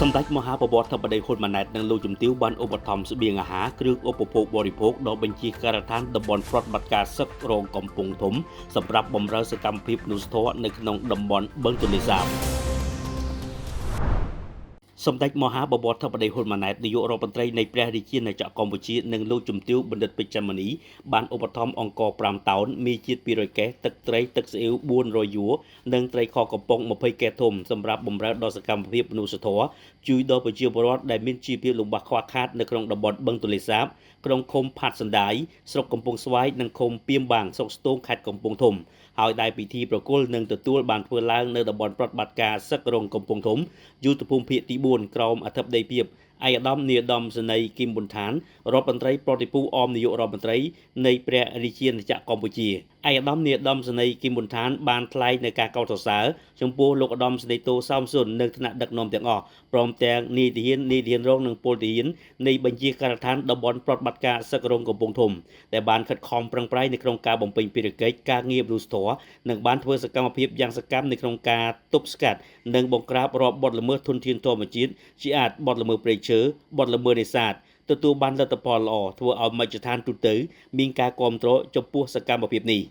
សម្ដេចមហាបវរធិបតីហ៊ុនម៉ាណែតនិងលោកជំទាវបានឧបត្ថម្ភស្បៀងអាហារគ្រឿងឧបភោគបរិភោគដល់បញ្ជាការដ្ឋានតំបន់ប្រតិបត្តិការសឹករងកំពង់ធំសម្រាប់បម្រើសកម្មភាពមនុស្សធម៌នៅក្នុងតំបន់បឹងទន្លេសាបសម្ដេចមហាបវរធិបតីហ៊ុនម៉ាណែតនាយករដ្ឋមន្ត្រីនៃព្រះរាជាណាចក្រកម្ពុជានិងលោកជំទាវបណ្ឌិតពេជ្រមនីបានឧបត្ថម្ភអង្ករ5តោនមីជាតិ200កេសទឹកត្រីទឹកស្អ៊ីវ400យួរនិងត្រីខកំប៉ុង20កេសធំសម្រាប់បម្រើដល់សកម្មភាពមនុស្សធម៌ជួយដល់ប្រជាពលរដ្ឋដែលមានជីវភាពលំបាកខ្វះខាតនៅក្នុងតំបន់បឹងទន្លេសាបក្នុងឃុំផាត់សណ្ដាយស្រុកកំពង់ស្វាយនិងឃុំពីមបាងស្រុកស្ទោងខេត្តកំពង់ធំហើយដែលពិធីប្រគល់នឹងទទួលបានធ្វើឡើងនៅតំបន់ប្រតិបត្តិការសឹករងកំពង់ធំយុទ្ធភូមិភាគទី4ក្រោមអធិបតីភាពឯកឧត្តមនាយឧត្តមសេនីយ៍គឹមប៊ុនឋានរដ្ឋមន្ត្រីប្រតិភូអមនាយករដ្ឋមន្ត្រីនៃព្រះរាជាណាចក្រកម្ពុជាឯកឧត្តមនាយឧត្តមសេនីយ៍គឹមប៊ុនឋានបានថ្លែងនៅការកោតសរសើរចំពោះលោកឧត្តមសេនីយ៍តូសោមសុននិងថ្នាក់ដឹកនាំទាំងអស់ព្រមទាំងនាយទាហានរងនិងពលទាហាននៃបញ្ជាការដ្ឋានតំបន់ប្រតិបត្តិការសឹករងកំពង់ធំដែលបានខិតខំប្រឹងប្រែងនៅក្នុងការបំពេញភារកិច្ចការងារមនុស្សធម៌និងបានធ្វើសកម្មភាពយ៉ាងសកម្មនៅក្នុងការទប់ស្កាត់និងបង្ក្រាបរាល់បទល្មើសធនធានធម្មជាតិជាអាចបទល្មើសព្រៃឈើបទល្មើសនេសាទទទួលបានលទ្ធផលល្អធ្វើឲ្យមជ្ឈដ្ឋានទូទៅមានការគាំទ្រចំពោះសកម្មភាពនេះ